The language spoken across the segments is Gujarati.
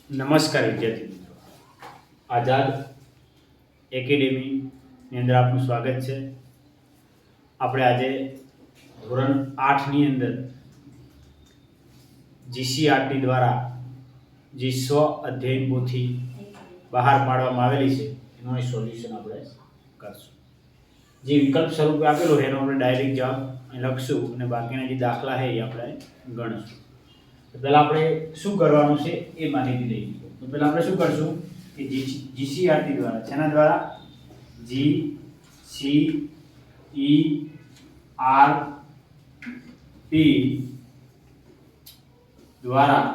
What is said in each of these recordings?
નમસ્કાર વિદ્યાર્થી મિત્રો, આઝાદ એકેડેમીની અંદર આપનું સ્વાગત છે. આપણે આજે ધોરણ 8ની અંદર જીસીઆરટી દ્વારા જે સ્વ અધ્યયન પોથી બહાર પાડવામાં આવેલી છે એનું સોલ્યુશન આપણે કરશું. જે વિકલ્પ સ્વરૂપે આપેલું છે એનો આપણે ડાયરેક્ટ જવાબ લખશું અને બાકીના જે દાખલા છે એ આપણે ગણશું. તો પહેલાં આપણે શું કરવાનું છે એ માહિતી લઈએ. તો પહેલાં આપણે શું કરશું કે જીસીઆરટી દ્વારા, જેના દ્વારા GCERT દ્વારા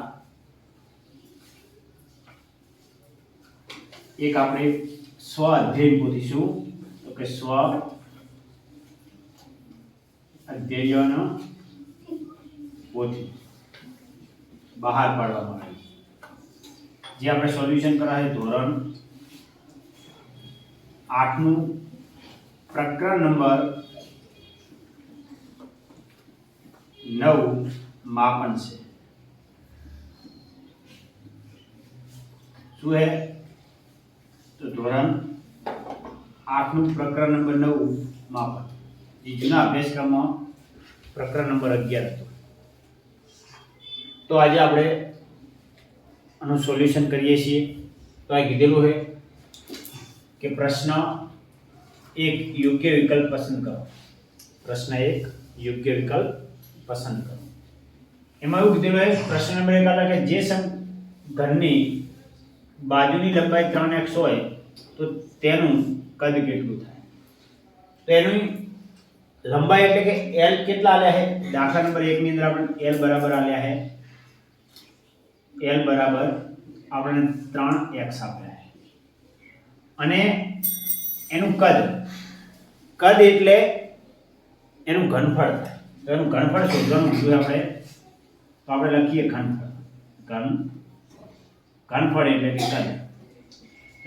એક આપણે સ્વ અધ્યયન પોથી, શું તો કે સ્વ અધ્યયન પોથી બહાર પાડવામાં આવી, જે આપણે સોલ્યુશન કરાય ધોરણ 8નું પ્રકરણ નંબર 9 માપન છે. શું है तो ધોરણ 8નું પ્રકરણ નંબર 9 માપન, જે જૂના અભ્યાસક્રમમાં પ્રકરણ નંબર 11 હતું. તો આજે આપણે આનું સોલ્યુશન કરીએ છીએ. તો આ કીધેલું છે કે પ્રશ્ન 1 યોગ્ય વિકલ્પ પસંદ કરો. પ્રશ્ન 1 યોગ્ય વિકલ્પ પસંદ કરો. એમાં એવું કીધેલું છે, પ્રશ્ન નંબર 1 આલા કે જે ઘનની બાજુની લંબાઈ 3x હોય તો તેનું કદ કેટલું થાય. તો એની લંબાઈ એટલે કે l કેટલા આલ્યા છે. દાખલા નંબર 1 ની અંદર આપણે l બરાબર આલ્યા છે, l બરાબર આપણે 3x આપ્યા છે અને એનું કદ એટલે એનું ઘનફળ થાય. તો એનું ઘનફળ શોધવાનું છે આપણે. તો આપણે લખીએ ઘનફળ એટલે કે કદ.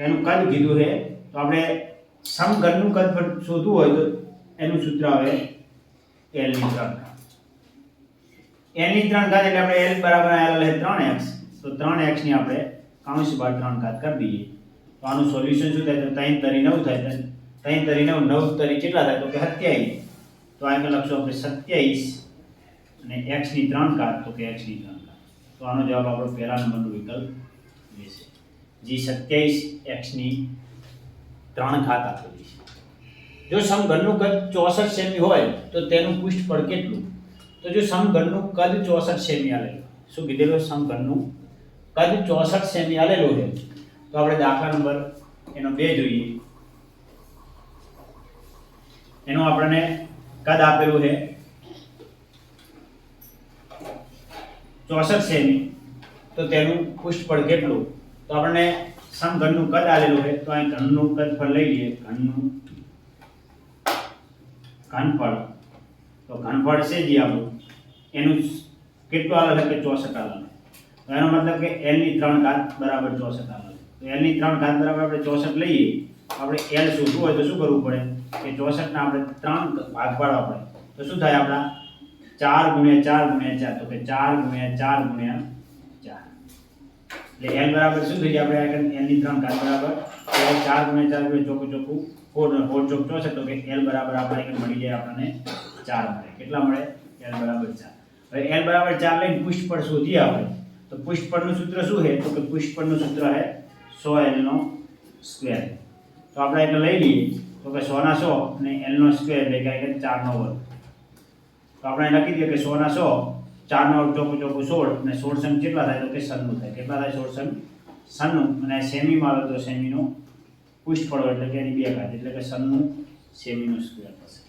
એનું કદ કીધું છે. તો આપણે સમઘનનું કદ શોધવું હોય તો એનું સૂત્ર આવે l ની 3 ઘાત. l ની 3 ઘાત એટલે આપણે l બરાબર આલેલ છે 3x. તો 3x ની આપણે કૌંસ બાદ 3 ઘાત કરી દઈએ. તો આનું સોલ્યુશન શું થાય? તો 3 તરી 9 થાય. 3 તરી 9, 9 તરી કેટલા થાય? તો કે 27. તો આ લખશું આપણે 27 અને x ની 3 ઘાત, તો કે x ની 3 ઘાત. તો આનો જવાબ આપણો પહેલા નંબરનો વિકલ્પ રહેશે. જે 27 x ની 3 ઘાત આપેલી છે. જો સમઘનનું કદ 64 સેમી હોય તો તેનું પૃષ્ઠફળ કેટલું? તો જો સમઘનનું કદ 64 સેમી આલેલું, શું કીધેલું? સમઘનનું કદ 64 સેમી આલેલું છે. તો આપણે દાખલા નંબર એનો 2 જોઈએ. એનું આપણને કદ આપેલું છે 64 સેમી, તો તેનું પૃષ્ઠફળ કેટલું? તો આપણને સમઘનનું કદ આલેલું છે. તો અહીં ઘનનું કદફળ લઈ લઈએ. ઘનફળ, તો ઘનફળ છે જે આપણું એનું કેટલું આલે છે કે 64 આલે. તો એનો મતલબ કે l ની 3 ઘાત બરાબર 64 આલે. તો l ની 3 ઘાત બરાબર આપણે 64 લઈએ. આપણે l શોધવું હોય તો શું કરવું પડે કે 64 ના આપણે 3 ભાગ પાડવા પડે. તો શું થાય આપડા 4 ગુણ્યા 4 ગુણ્યા 4, તો કે 4 ગુણ્યા 4 ગુણ્યા 4. એટલે l બરાબર શું થઈ જાય? આપણે l ની 3 ઘાત બરાબર 4 ગુણ્યા 4 ગુણ્યા ચોખ્ખું 4 ચોક 64, તો કે l બરાબર આપણે મળી જાય આપણને 4 મળે. કેટલા મળે? l બરાબર 4. હવે l બરાબર 4 લઈને પૃષ્ઠફળ શોધીએ આપણે. તો પૃષ્ઠફળનું સૂત્ર શું છે? તો કે પૃષ્ઠફળનું સૂત્ર છે 100l નો સ્ક્વેર. તો આપણે એટલે લઈ લઈએ. તો કે 100 ના 100 અને l નો સ્ક્વેર એટલે કે 4 નો વર્ગ. તો આપણે લખી દઈએ કે 100 ના 100, 4 નો ચોખ્ખું 16 અને 16 સમ કેટલા થાય? તો કે 96 થાય. કેટલા થાય? 16 સમ 96. અને સેમીમાં આવે તો સેમીનો પૃષ્ઠફળ એટલે કે એની 2 ઘાત, એટલે કે 96 સેમીનો સ્ક્વેર થશે.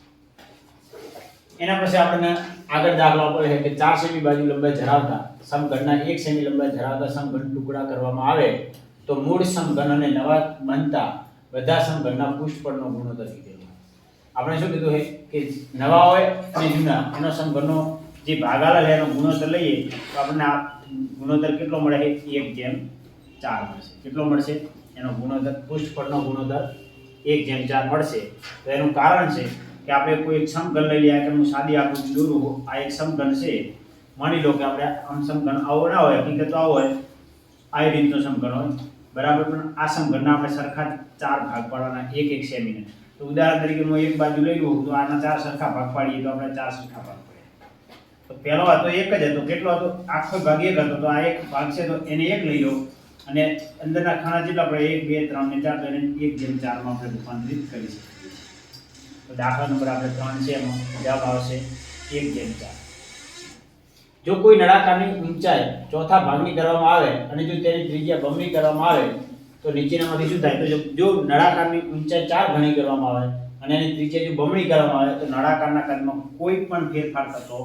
એના પછી આપણને આગળ દાખલો આપેલો છે કે 4 સેમી બાજુ લંબાઈ ધરાવતા સમઘનના 1 સેમી લંબાઈ ધરાવતા સમઘન ટુકડા કરવામાં આવે તો મૂળ સમઘન અને નવા બનતા બધા સમઘનના પૃષ્ઠફળનો ગુણોત્તર કીધેલો. આપણે શું કીધું છે કે નવા હોય અને જૂના એનો સમઘનનો જે ભાગ આલેલો એનો ગુણોત્તર લઈએ તો આપણને આ ગુણોત્તર કેટલો મળે છે? 1/4 મળશે. કેટલો મળશે? એનો ગુણોત્તર, પૃષ્ઠફળનો ગુણોત્તર 1/4 મળશે. તો એનું કારણ છે કે આપણે કોઈ એક સમઘન લઈ લઈએ, કે હું સાદી આકૃતિ દોરું, આ એક સમઘન છે, માની લો કે આપણે આમ સમઘન આવો ના હોય, હકીકત આવો હોય, આ રીતનો સમઘન હોય, બરાબર. પણ આ સમઘનના આપણે સરખા 4 ભાગ પાડવાના, 1 સેમીના. તો ઉદાહરણ તરીકે હું એક બાજુ લઈ લઉં તો આના 4 સરખા ભાગ પાડીએ તો આપણે 4 સરખા ભાગ પડે. તો પહેલો હતો એક જ હતો, કેટલો હતો? આખો ભાગ એક હતો, તો આ એક ભાગ છે તો એને એક લઈ લો, અને અંદરના ખાના જેટલા આપણે 1 2 3 ને 4 તો એને 1/4 માં આપણે રૂપાંતરિત કરી શકીએ. તો દાખલા નંબર આપણે 3 છે, એમાં જવાબ આવશે 1/4. જો કોઈ નળાકારની ઊંચાઈ ચોથા ભાગની કરવામાં આવે અને જો તેની ત્રિજ્યા બમણી કરવામાં આવે તો નીચેનામાંથી શું થાય? તો જો નળાકારની ઊંચાઈ 4 ગણી કરવામાં આવે અને એની ત્રિજ્યા જો બમણી કરવામાં આવે તો નળાકારના કદમાં કોઈ પણ ફેરફાર થતો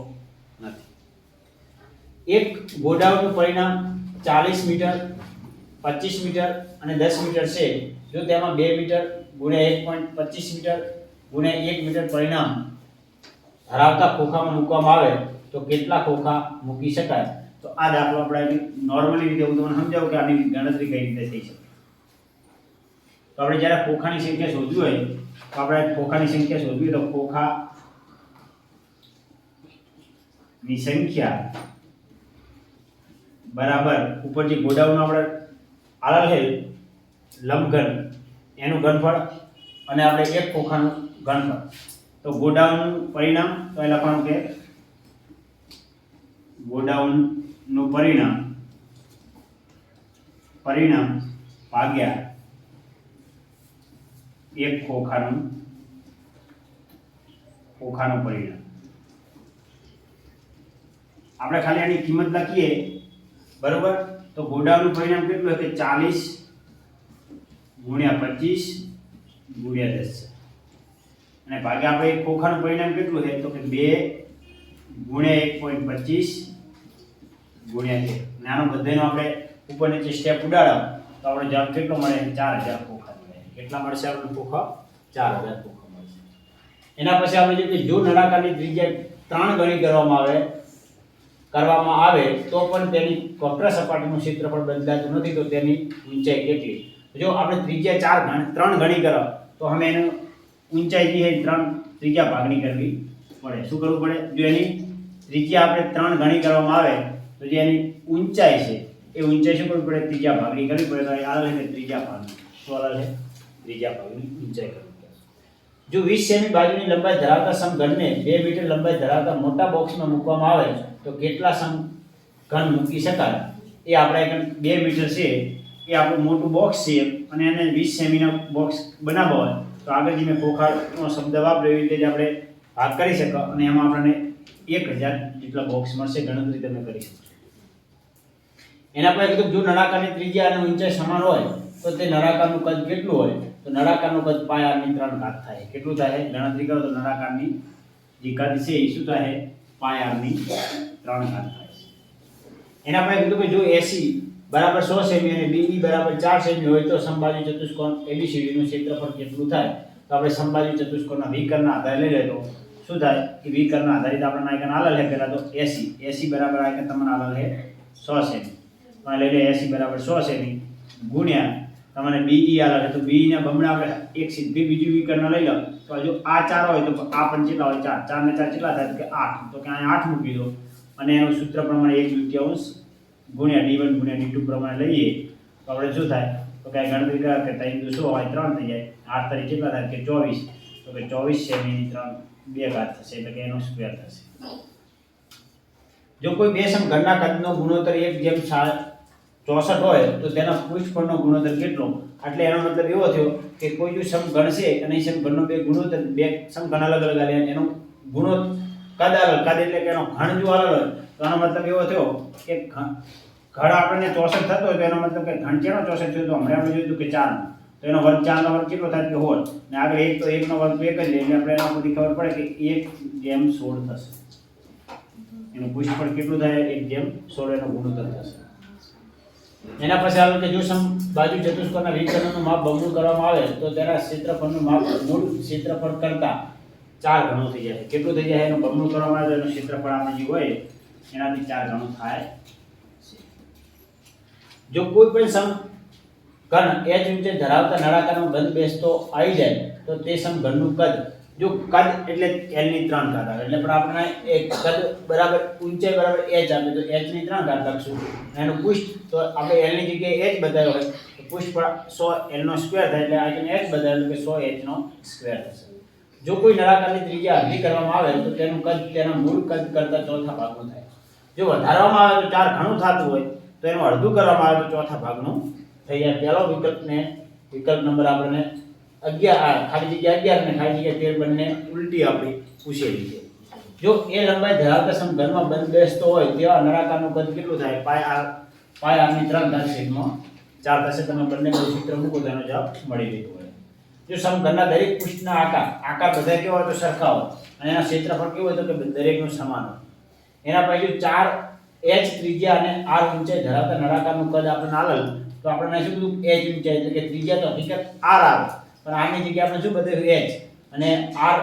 નથી. એક ગોળાનું પરિણામ 40 મીટર, 25 મીટર અને 10 મીટર છે. જો તેમાં 2 મીટર ગુણ્યા 1.25 મીટર ગુણ્યા 1 મીટર પરિણામ ધરાવતા ખોખામાં મૂકવામાં આવે તો કેટલા ખોખા મૂકી શકાય? તો આ દાખલો આપણે નોર્મલી રીતે હું તમને સમજાવું કે આની ગણતરી કઈ રીતે થઈ શકે. તો આપણે જ્યારે ખોખાની સંખ્યા શોધવી હોય તો આપણે ખોખાની સંખ્યા શોધવી તો ખોખાની સંખ્યા બરાબર ઉપર જે ગોળાનું આપણે આલેલ છે લંબઘન એનું ઘનફળ અને આપણે એક ખોખાનું ઘનફળ. તો ગોળાનું પરિણામ તો એ લખવાનું કે ગોળાનું પરિણામ ભાગ્યા એક ખોખાનું પરિણામ. આપણે ખાલી આની કિંમત લખીએ, બરોબર. તો ગોળાનું પરિણામ કેટલું છે કે 40 ગુણ્યા 25 ગુણ્યા 10 અને ભાગ્યા આપણે એક ખોખાનું પરિણામ કેટલું છે તો કે 2 ગુણ્યા 1.25 ગુણ્યા 1. નાનો બધાનો આપણે ઉપર નીચે સ્ટેપ ઉડાડો તો આપણે જવાબ કેટલો મળે? 4000 ખોખા મળે. કેટલા મળશે આપણે ખોખા? 4000 ખોખા મળશે. એના પછી આપણે જોઈએ જો નળાકારની ત્રિજ્યા 3 ગણી કરવામાં આવે તો પણ તેની વક્ર સપાટીનું ક્ષેત્રફળ બદલાતું નથી. તો તેની ઊંચાઈ કેટલી? જો આપણે ત્રિજ્યા 3 ગણી કરો તો અમે એનું ઊંચાઈ જે છે 3 ત્રીજા ભાગની કરવી પડે. શું કરવું પડે? જો એની ત્રિજ્યા આપણે 3 ગણી કરવામાં આવે તો જે એની ઊંચાઈ છે એ ઊંચાઈ શું કરવી પડે? ત્રીજા ભાગની કરવી પડે. તો આ લે ત્રીજા ભાગની. શું આલે છે? ત્રીજા ભાગની ઊંચાઈ કરવી પડે. જો 20 સેમી બાજુની લંબાઈ ધરાવતા સમઘનને 2 મીટર લંબાઈ ધરાવતા મોટા બોક્સમાં મૂકવામાં આવે તો કેટલા સમઘન મૂકી શકાય? એ આપણે 2 મીટર છે એ આપણું મોટું બોક્સ છે અને એને 20 સેમીના બોક્સ બનાવવો હોય તો આગળ જે મેં ખોખાનો શબ્દ વાપર્યો એવી રીતે જ આપણે ભાગ કરી શકો અને એમાં આપણને 1000 જેટલા બોક્સ મળશે. ગણતરી તમે કરી શકો. એના પછી કીધું જો નળાકારની ત્રિજ્યા અને ઊંચાઈ સમાન હોય તો તે નળાકારનું કદ કેટલું હોય? તો નળાકારનું કદ પાય r ની 3 ઘાત થાય. કેટલું થાય? ગણતરી કરો તો નળાકારની જે કદ છે એ શું થાય? પાય r ની 3 ઘાત થાય. એના પછી કીધું કે જો AC બરાબર 100 સેમી અને BE બરાબર 4 સેમી હોય તો સમબાજુ ચતુષ્કોણ ABCD નું ક્ષેત્રફળ કેટલું થાય? તો આપણે સમબાજુ ચતુષ્કોણના વિકર્ણના આધારે લઈ લે તો શું થાય કે વિકર્ણના આધારિત આપણે આયકન આલેલ છે પહેલા તો AC બરાબર આયકન તમને આલેલ છે 100 સેમી. તો લઈ લે AC બરાબર 100 સેમી ગુણ્યા તમને BE આલેલ છે તો BE ના બમણા આપણે એક સીધી બીજું વિકર્ણ લઈ લો તો જો આ 4 હોય તો આ પણ કેટલા હોય? 4 ને 4 કેટલા થાય? કે 8. તો કે અહીંયા 8 મૂકી દો અને એનું સૂત્ર પ્રમાણે 1/2 ગુણ્યા d1 ગુણ્યા d2 પ્રમાણે લઈએ તો આપણે શું થાય? તો કઈ ગણતરી કરે કે 3 × 100 હોય 3 થઈ જાય. 8 તરીકે કેટલા થાય? કે 24. તો કે 24 સેમીની 2 ઘાત થશે એટલે કે એનો સ્ક્વેર થશે. જો કોઈ બે સમઘનના કદનો ગુણોત્તર 1/64 હોય તો તેના પૃષ્ઠફળનો ગુણોત્તર કેટલો? એટલે એનો મતલબ એવો થયો કે કોઈ જો સમઘન છે અને એ સમઘનનો બે સમઘન અલગ અલગ આલે એનો ગુણોત્તર કદ એટલે કે એનો ઘન જો અલગ હોય તો આનો મતલબ એવો થયો કે ઘન આપણને 64 થતો હોય તો એનો મતલબ કે ઘન કેનો 64 થયો? તો હમણાં આપણે જોયું કે 4 નો. તો એનો વર્ગ 4 નો વર્ગ કેટલો થાય? કે 16. ને આગળ 1 તો 1 નો વર્ગ 1 જ લે એટલે આપણે એના પરથી ખબર પડે કે 1/16 થશે. એનું પૃષ્ઠફળ કેટલું થાય? 1/16 એનો ગુણોત્તર થશે. એના પછી આવે કે જો સમબાજુ ચતુષ્કોણના વિકર્ણનું માપ બમણું કરવામાં આવે તો તેના ક્ષેત્રફળનું માપ મૂળ ક્ષેત્રફળ કરતા 4 ગણું થઈ જાય. કેટલું થઈ જાય? એનું બમણું કરવામાં આવે તો એનું ક્ષેત્રફળ આપણે જે હોય એનાથી 4 ગણું થાય. જો કોઈ પણ સમઘન h ઊંચાઈ ધરાવતા નળાકારમાં બંધ બેસતો આવી જાય તો તે સમઘનનું કદ જો કદ એટલે l ની 3 ઘાત આવે એટલે પણ આપણે એક કદ બરાબર ઊંચાઈ બરાબર h આપે તો h ની 3 ઘાત લખશું એનું પૃષ્ઠ તો આપણે l ની જગ્યાએ h બતાવ્યો હોય તો પૃષ્ઠ પર 100 l નો સ્ક્વેર થાય એટલે આને h બતાવ્યો કે 100 h નો સ્ક્વેર થશે જો કોઈ નળાકારની ત્રિજ્યા અડધી કરવામાં આવે તો તેનું કદ તેના મૂળ કદ કરતા ચોથા ભાગનું થાય જો વધારવામાં આવે તો 4 ઘણું થતું હોય તો એનું અડધું કરવામાં આવે તો ચોથા ભાગનું થઈ જાય પહેલો વિકલ્પ નંબર આપણને 11 ખાલી જગ્યા 11 ને ખાલી જગ્યા 13 બંને ઉલટી આપણી પૂછેલી છે જો એ લંબાઈ ધરાવતા સમઘનમાં બંધબેસતો હોય તેવા નળાકારનું કદ કેટલું થાય પાય r ની 3 ઘાત છેદમાં 4 થશે તમે બંને સૂત્ર મૂકો તો એનો જવાબ મળી જતો હોય જો સમઘનના દરેક પૃષ્ઠના આકાર બધા કેવા હોય તો સરખા હોય અને એના ક્ષેત્રફળ કેવું હોય તો કે દરેકનું સમાન હોય એના પછી 4 h ત્રિજ્યા અને r ઊંચાઈ ધરાવતા નળાકારનું કદ આપણને આલેલ તો આપણને શું કીધું h ઊંચાઈ એટલે કે ત્રિજ્યા તો હકીકત r આવે પણ r ની જગ્યાએ આપણે શું બતાવ્યું h અને r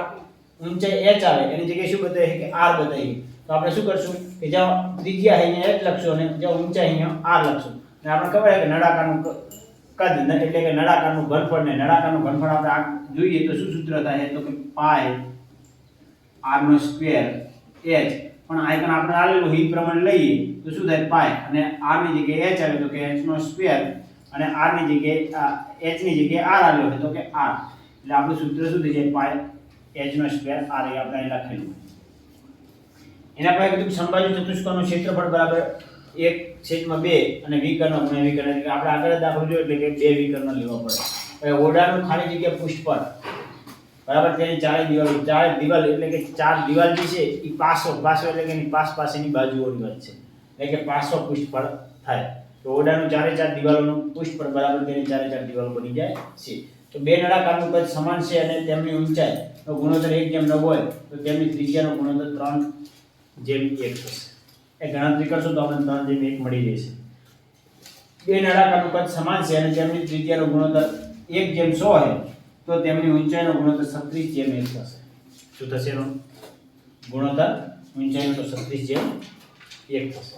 ઊંચાઈ h આવે એની જગ્યાએ શું બતાવીએ કે r બતાવીએ તો આપણે શું કરશું કે જ્યાં ત્રિજ્યા અહીંયા h લખશું અને જ્યાં ઊંચાઈ અહીંયા r લખશું અને આપણે ખબર છે કે નળાકારનું કદ એટલે કે નળાકારનું ઘનફળ ને નળાકારનું ઘનફળ આપણે જોઈએ તો શું સૂત્ર થાય તો કે પાય r નો સ્ક્વેર h પણ આઈકન આપણે આલેલું એ પ્રમાણે લઈએ તો શું થાય પાય અને r ની જગ્યાએ h આવે તો કે h નો સ્ક્વેર અને r ની જગ્યાએ h ની જગ્યાએ r આવ્યો હોય તો કે r એટલે આપણું સૂત્ર શું થઈ જાય પાય h નો સ્ક્વેર r એ આપણે અહીં લખેલું એના પછી કીધું સમબાજુ ચતુષ્કોણનું ક્ષેત્રફળ બરાબર 1/2 અને વિકર્ણ ગુણ્યા વિકર્ણ એટલે આપણે આગળ દાખલો જોયો એટલે કે 2 વિકર્ણ લેવા પડે હવે ઓરડાનું ખાલી જગ્યા પૃષ્ઠ પર બરાબર તેની ચારે દિવાલ એટલે કે 4 દિવાલ જે છે એ પાસો એટલે કે એની પાસેની બાજુઓની વચ્ચે એટલે કે 500 પૃષ્ઠ પર થાય તો ઓરડાનું ચારે ચાર દિવાલોનું પૃષ્ઠ પર બરાબર તેની ચારે ચાર દિવાલો બની જાય છે તો બે નળાકારનું કદ સમાન છે અને તેમની ઊંચાઈનો ગુણોત્તર 1:9 હોય તો તેમની ત્રિજ્યાનો ગુણોત્તર 3:1 થશે એ ગણતરી કરશો તો આપણે 3:1 મળી જશે બે નળાકારનું કદ સમાન છે અને તેમની ત્રિજ્યાનો ગુણોત્તર 1:100 છે તો તેમની ઊંચાઈનો ગુણોત્તર 36:1 થશે શું થશે એનો ગુણોત્તર ઊંચાઈનો તો 36:1 થશે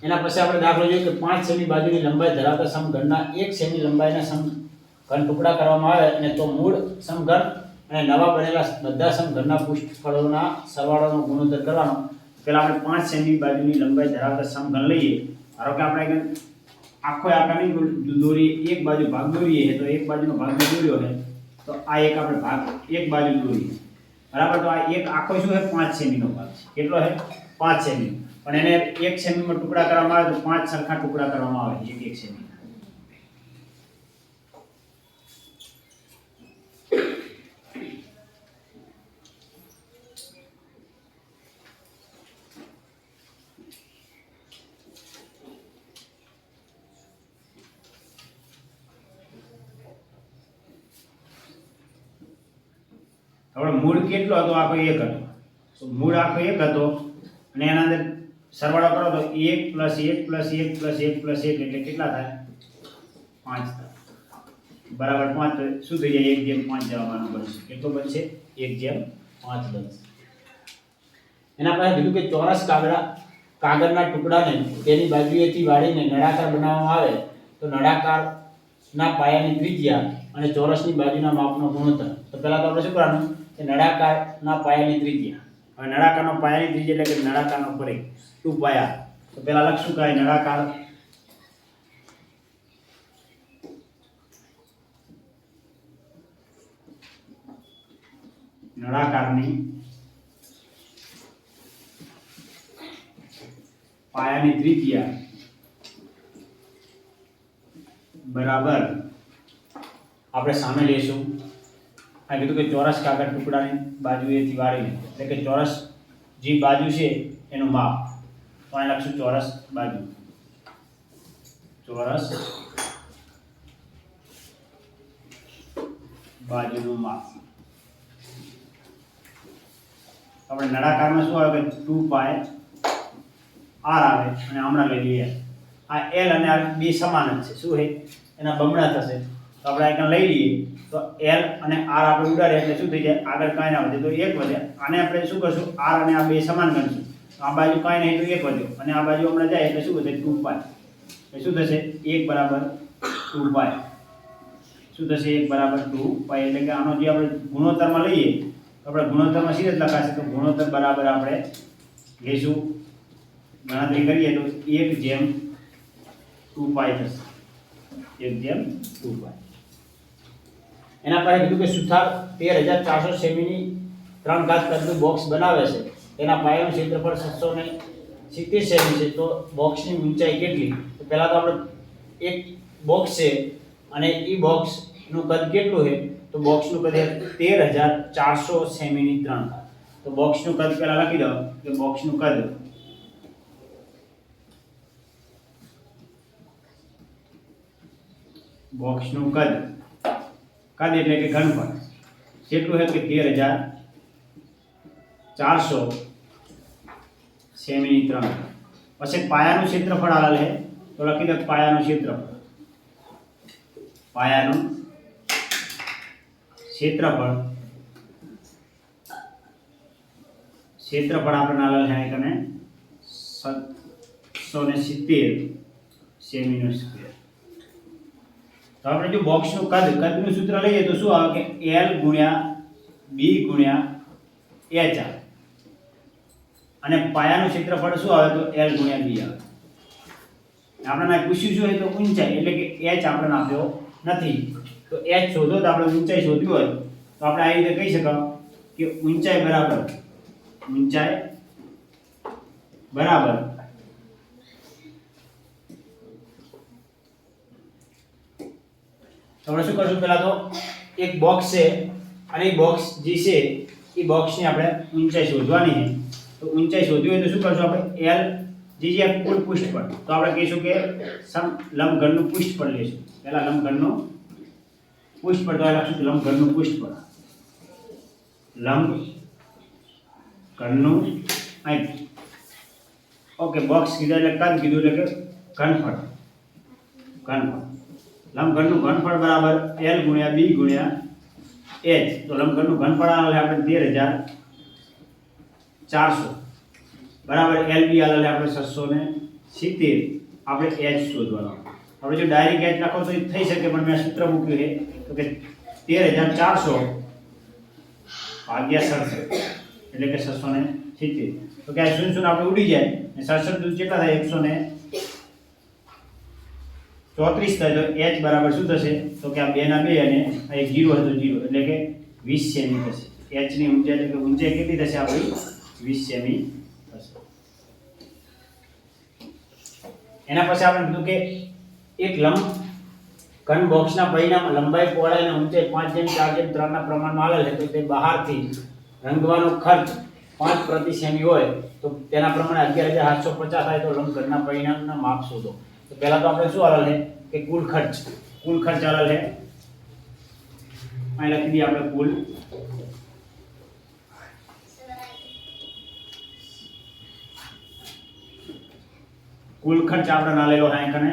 એના પછી આપણે દાખલો જોઈએ કે 5 સેમી બાજુની લંબાઈ ધરાવતા સમઘનના 1 સેમી લંબાઈના સમઘન ટુકડા કરવામાં આવે અને તો મૂળ સમઘન અને નવા બનેલા બધા સમઘનના પૃષ્ઠફળોના સરવાળોનો ગુણોત્તર કરવાનો પહેલા આપણે 5 સેમી બાજુની લંબાઈ ધરાવતા સમઘન લઈએ ધારો કે આપણે આખો આકારની દોરી એક બાજુ ભાગ દોરીએ તો એક બાજુનો ભાગ દોર્યો છે તો આ એક આપણે ભાગ એક બાજુ દોરીએ બરાબર તો આ એક આખો શું છે 5 સેમી નો ભાગ છે કેટલો છે 5 સેમી પણ એને 1 સેમી માં ટુકડા કરવામાં આવે તો 5 સરખા ટુકડા કરવામાં આવે 1 સેમી હવે મૂળ કેટલો હતો આખો 1 હતો તો મૂળ આખો 1 હતો અને એના અંદર સરવાળો કરો તો 1 + 1 + 1 + 1 + 1 એટલે કેટલા થાય 5 થાય બરાબર 5 તો શું થઈ જાય 1/5 જવાબ બનશે કેટલો બનશે 1/5 બનશે એના પછી કીધું કે ચોરસ કાગળના ટુકડાને તેની બાજુએથી વાળીને નળાકાર બનાવવામાં આવે તો નળાકારના પાયાની ત્રિજ્યા અને ચોરસની બાજુના માપનો ગુણોત્તર તો પહેલા તો આપણે શું કરવાનું કે નળાકારના પાયાની ત્રિજ્યા હવે નળાકારનો પાયાની ત્રિજ્યા એટલે કે નળાકારનો પરિઘ 2 પાયા તો પહેલા લખશું કે નળાકારની પાયાની ત્રિજ્યા બરાબર આપણે સામે લઈશું આ કીધું કે ચોરસ કાગળ ટુકડાની બાજુએથી વાળીને એટલે કે ચોરસ જે બાજુ છે એનું માપ તો અહીં લખશું ચોરસ બાજુનું માપ આપણે નળાકારમાં શું આવે કે 2 પાય r આવે અને હમણાં લઈ લઈએ આ l અને r બે સમાન જ છે શું છે એના બમણા થશે તો આપણે આઈકન લઈ લઈએ તો l અને r આપણે ઉડાડીએ એટલે શું થઈ જાય આગળ કાંઈ ના વધે તો 1 વધે આને આપણે શું કરશું r અને આ બે સમાન ગણશું આ બાજુ કાંઈ નહીં તો 1 વધ્યો અને આ બાજુ હમણાં જાય એટલે શું વધે 2 પાય એટલે શું થશે 1 = 2 પાય શું થશે 1 બરાબર 2 એટલે કે આનો જે આપણે ગુણોત્તરમાં લઈએ તો આપણે ગુણોત્તરમાં સીધે જ લખાશે તો ગુણોત્તર બરાબર આપણે લેશું ગણતરી કરીએ તો 1/2 થશે 1/2 એના પર કીધું કે સુથાર 13400 સેમીની 3 ઘાત કદનું બોક્સ બનાવે છે તેના પાયાનું ક્ષેત્રફળ 670 સેમી છે તો બોક્સની ઊંચાઈ કેટલી તો પહેલા તો આપણે એક બોક્સ છે અને એ બોક્સનું કદ કેટલું છે તો બોક્સનું કદ 13400 સેમીની 3 ઘાત તો બોક્સનું કદ પહેલા લખી દો કે બોક્સનું કદ એટલે કે ઘનફળ કેટલું છે કે 13400 સેમીની 3 ઘાત પછી પાયાનું ક્ષેત્રફળ આલેલ છે તો લખી દો પાયાનું ક્ષેત્રફળ આપણે આલેલ છે કને 770 સેમીનો સ્ક્વેર તો આપણે જો બોક્સનું કદનું સૂત્ર લઈએ તો શું આવે કે L ગુણ્યા B ગુણ્યા H આવે અને પાયાનું ક્ષેત્રફળ શું આવે તો L ગુણ્યા B આવે આપણને પૂછ્યું શું હોય તો ઊંચાઈ એટલે કે H આપણને આપ્યો નથી તો H શોધો તો આપણે ઊંચાઈ શોધવી હોય તો આપણે આ રીતે કહી શકાય કે ઊંચાઈ બરાબર આપણે શું કરશું પહેલા તો એક બોક્સ છે અને એ બોક્સ જે છે એ બોક્સની આપણે ઊંચાઈ શોધવાની છે તો ઊંચાઈ શોધવી હોય તો શું કરશું આપણે L જે કુલ પૃષ્ઠફળ તો આપણે કહીશું કે લંબઘનનું પૃષ્ઠફળ લઈશું પહેલા લંબઘનનું પૃષ્ઠફળ તો લખશું લંબઘનનું પૃષ્ઠફળ લંબઘનનું અહીં ઓકે બોક્સ કીધા એટલે કદ કીધું એટલે કે ઘનફળ લંબઘનનું ઘનફળ બરાબર L ગુણ્યા B ગુણ્યા H તો લંબઘનનું ઘનફળ આવે આપણે 13400 બરાબર LB આલે આપણે 670 આપણે H શોધવાનો આપણે જો ડાયરેક્ટ H નાખો તો થઈ શકે પણ મેં સૂત્ર મૂક્યું છે તો કે 13400 ભાગ્યા 67 એટલે કે 670 તો કે આ 0 આપણે ઉડી જાય અને 67 દૂર કેટલા થાય 134 થાય તો H બરાબર શું થશે તો કે આ 2 ના 2 અને આ 1 0 હતો 0 એટલે કે 20 સેમી થશે H ની ઊંચાઈ એટલે કે ઊંચાઈ કેટલી થશે આપણી 20 સેમી થશે એના પછી આપણે કીધું કે એક ઘન બોક્સના પરિણામ લંબાઈ પહોળાઈ અને ઊંચાઈ 5:4:3 ના પ્રમાણમાં આલેલ છે તો તે બહારથી રંગવાનો ખર્ચ 5 પ્રતિ સેમી હોય તો તેના પ્રમાણે 11750 થાય તો લંબઘનના પરિણામના માપ શોધો તો પહેલા તો આપણે શું આલેલ છે કે કુલ ખર્ચ આલેલ છે અહીં લખી દઈએ આપણે કુલ ખર્ચ આપણે આલેલો છે કને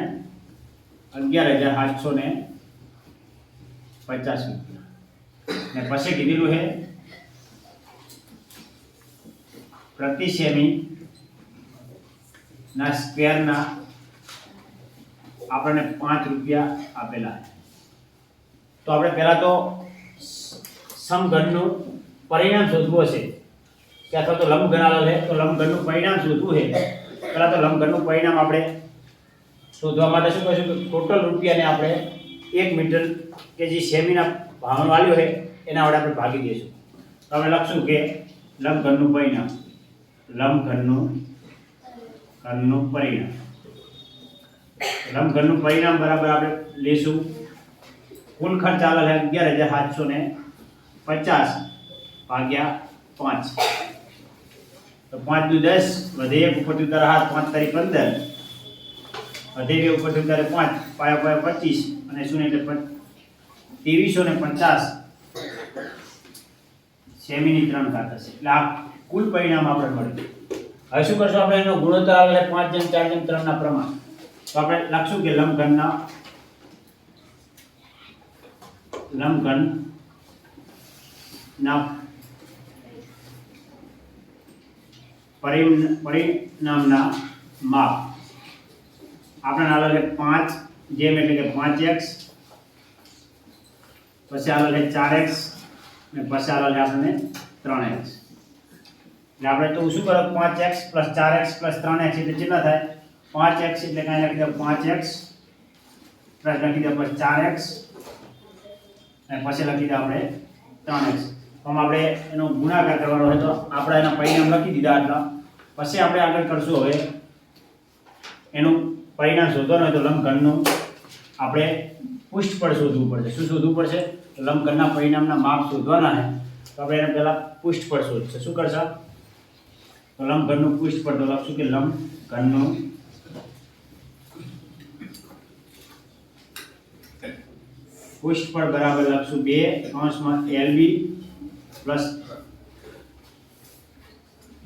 11750 રૂપિયા ને પછી કીધેલું છે પ્રતિ સેમી ના સ્ક્વેર ના આપણને 5 રૂપિયા આપેલા છે તો આપણે પહેલા તો સમઘનનું પરિણામ શોધવું હશે કે અથવા તો લંબઘન આલેલ છે તો લંબઘનનું પરિણામ શોધવું છે પહેલા તો લંબઘનનું પરિણામ આપણે શોધવા માટે શું કરીશું કે ટોટલ રૂપિયાને આપણે 1 મીટર કે જે સેમીના ભાવનો આલ્યો છે એના વડે આપણે ભાગી દઈશું તો આપણે લખશું કે લંબઘનનું પરિણામ બરાબર આપણે લેશું કુલ ખર્ચ આલેલ છે 11750 ભાગ્યા 5 તો 5 દુ 10 વધે 1 ઉપર ઉતાર હાથ 5 તારી 15 વધે 2 ઉપર ઉતારે 5 પાયા 25 અને 0 એટલે 2350 સેમીની 3 ઘાત હશે એટલે આ કુલ પરિણામ આપણે મળ્યું હવે શું કરશું આપણે એનો ગુણોત્તર આવે 5:4:3 ના પ્રમાણ તો આપણે લખશું કે લંબઘનના પરિણામના માપ આપણે આલેલ 5 જેમ એટલે કે 5x પછી આલો છે 4x અને પછી આલો છે આપણને 3x. એટલે આપણે તો શું કરો 5x + 4x + 3x એટલે કેટલા થાય 5x એટલે કાંઈ લખી દો 5x પ્લસ લખી દો પછી 4x અને પછી લખી દો આપણે 3x. તો આપણે એનો ગુણાકાર કરવાનો હોય તો આપણે એના પરિણામ લખી દીધા આટલા. પછી આપણે આગળ કરશું હવે એનું પરિણામ શોધવાનું હોય તો લંબઘનનું આપણે પૃષ્ઠફળ શોધવું પડશે. શું શોધવું પડશે લંબઘનના પરિણામના માપ શોધવાના છે તો આપણે એને પહેલા પૃષ્ઠફળ શોધશે. શું કરશે તો લંબઘનનું પૃષ્ઠફળ તો લખશું કે લંબઘનનું પૃષ્ઠફળ બરાબર લખશું 2 કૌંસમાં LB plus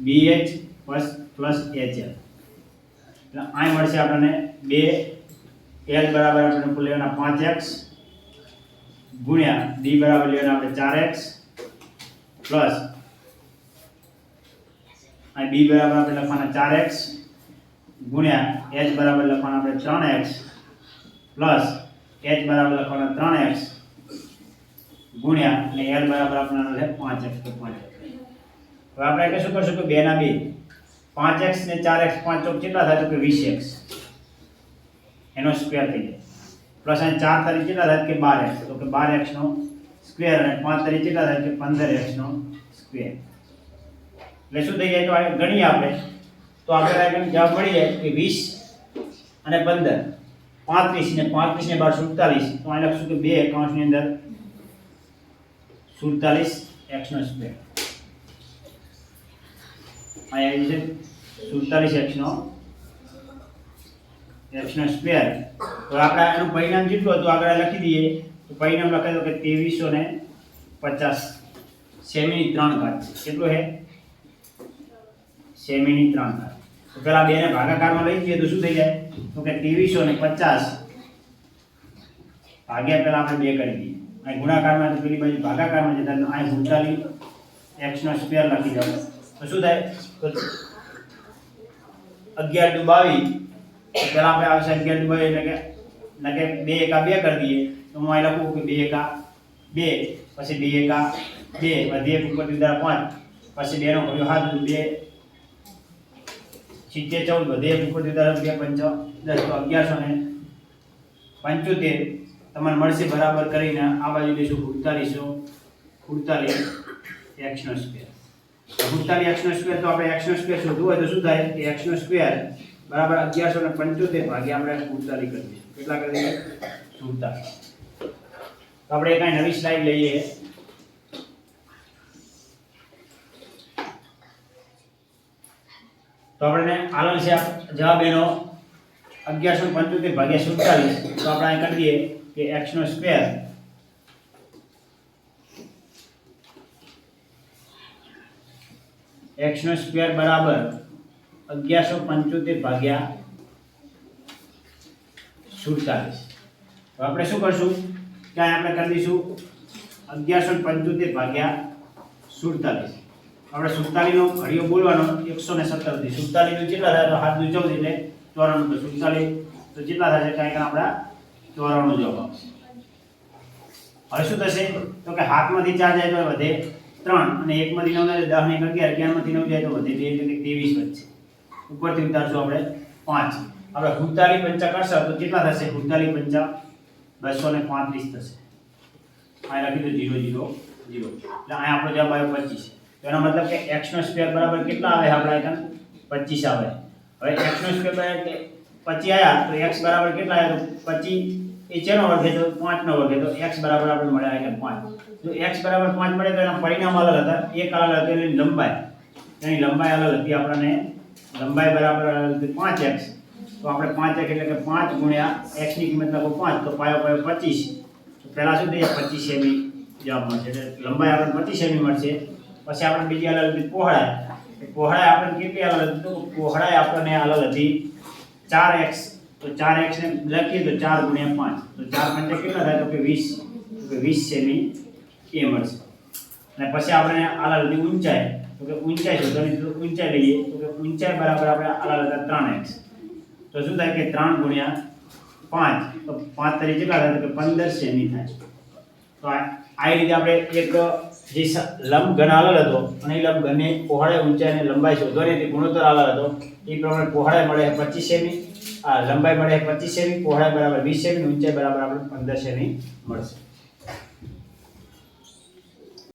BH plus HL. એટલે અહીં મળશે આપણને 2 L બરાબર આપણે લેવાના 5x ગુણ્યા B બરાબર લેવાના આપણે 4x પ્લસ અહીં B બરાબર આપણે લખવાના 4x ગુણ્યા H બરાબર લખવાના આપણે 3x પ્લસ H બરાબર લખવાના 3x ગુણ્યા અને L બરાબર આપણને 5x તો 5x. હવે આપણે કે શું કરશું કે 2 ના 2 5x ને 4x 5 ચોક કેટલા થાય તો કે 20x એનો સ્ક્વેર થઈ જાય પ્લસ અહીં 4 તારી કેટલા થાય કે 12x તો કે 12x નો સ્ક્વેર અને 5 તારી કેટલા થાય કે 15x નો સ્ક્વેર. એટલે શું થઈ જાય તો આ ગણીએ આપણે તો આપણે આગળ જવાબ મળી જાય કે 20 અને 15 35 ને 35 ને 12 47 તો અહીં લખશું કે 2 કૌંસની અંદર 47x નો સ્ક્વેર. અહીં આવી છે 47x નો સ્ક્વેર. તો આપણે એનું પરિણામ કેટલું હતું આગળ લખી દઈએ તો પરિણામ લખાય તો કે 2350 સેમીની 3 ઘાત છે. કેટલું છે સેમીની 3 ઘાત. તો પેલા બે ને ભાગાકારમાં લઈ જઈએ તો શું થઈ જાય તો કે 2350 ભાગ્યા પેલા આપણે 2 કરી દઈએ અહીં ગુણાકારમાં તો પેલી બાજુ ભાગાકારમાં જતા અહીં 47x નો સ્ક્વેર લખી દો તો શું થાય તો 11 દુ 22 તો પેલા આપણે આવશે 11 દુ 22 એટલે કે 2 એકા 2 કરી દઈએ તો હું અહીં લખું કે 2 એકા 2 પછી 2 એકા 2 વધી 1 ઉપર દીધા 5 પછી 2 નો ઘડિયો 7 2 70 14 વધે 1 ઉપર દીધા 2 5 10 તો 1175 તમને મળશે બરાબર કરીને આ બાજુ લઈશું 48x નો સ્ક્વેર. 48x નો સ્ક્વેર તો આપણે x નો સ્ક્વેર શોધવું હોય તો શું થાય કે x નો સ્ક્વેર બરાબર 1175 ભાગ્યા આપણે 48 કરી દઈશું. કેટલા કરી દઈએ 47. તો આપણે એક નવી સ્લાઇડ લઈએ તો આપણે આલો છે જવાબ એનો 1175 ભાગ્યા 47 તો આપણે અહીં કરી દઈએ કે x નો સ્ક્વેર x નો સ્ક્વેર બરાબર 1175 ભાગ્યા 47. તો આપણે શું કરશું કે આપણે કરી દઈશું 1175 ભાગ્યા 47. આપણે 47 નો ઘડિયો બોલવાનો 117 થી 47 નું કેટલા થાય તો 7 દુ 14 એટલે 94 તો 47 તો કેટલા થાય કાંઈ આપણા 94 જવાબ આવશે. હવે શું થશે તો કે હાથમાંથી 4 જાય તો વધે 3 અને 1 માંથી 9 જાય 10 ને 11 11 માંથી 9 જાય તો વધે 2 એટલે 23 વધશે. ઉપરથી ઉતારશું આપણે 5. આપણે 47 પંચા કરશું તો કેટલા થશે 47 પંચા 235 થશે. આ લખી દો 0 0 0 એટલે આ આપણો જવાબ આવ્યો 25. તો એનો મતલબ કે x નો સ્ક્વેર બરાબર કેટલા આવે આપણા એકન 25 આવે. હવે x નો સ્ક્વેર બરાબર 25 આયા તો x બરાબર કેટલા આવ્યા તો 25 એ ચેનો વર્ગ છે તો 5 નો વર્ગ તો x બરાબર આપણે મળ્યા એકન 5. જો x બરાબર 5 મળે તો એના પરિણામ અલગ હતા. એક અલગ હતું એની લંબાઈ. એની લંબાઈ અલગ હતી. આપણને લંબાઈ બરાબર 5x તો આપણે 5x એટલે કે 5 ગુણ્યા x ની કિંમત લખો 5 તો પાયો 25 તો પહેલા શું થઈ જાય 25 સેમી જવાબ મળશે. એટલે લંબાઈ આપણે 25 સેમી મળશે. પછી આપણે બીજી અલગ હતી પહોળાઈ આપણે કેટલી અલગ હતી તો પહોળાઈ આપણને અલગ હતી 4x તો 4x ને લખીએ તો 4 ગુણ્યા 5 તો 4 પંચા કેટલા થાય તો કે 20 સેમી એ મળશે. અને પછી આપણે અલગ હતી ઊંચાઈ તો કે ઊંચાઈ શોધવાની તો ઊંચાઈ લઈએ તો કે ઊંચાઈ બરાબર આપણે અલગ હતા 3x તો શું થાય કે 3 ગુણ્યા 5 તો 5 તરીકે કેટલા થાય તો કે 15 સેમી થાય. તો આ રીતે આપણે એક જે લંબ ઘન આલેલ હતો અને એ લંબ ઘનની પહોળાઈ, ઊંચાઈ અને લંબાઈ શોધવાની હતી, ગુણોત્તર આલેલ હતો. એ પ્રમાણે પહોળાઈ મળે 25 સેમી, લંબાઈ મળે 25 સેમી, પહોળાઈ બરાબર 20 સેમી, ઊંચાઈ બરાબર આપણે 15 સેમી મળશે.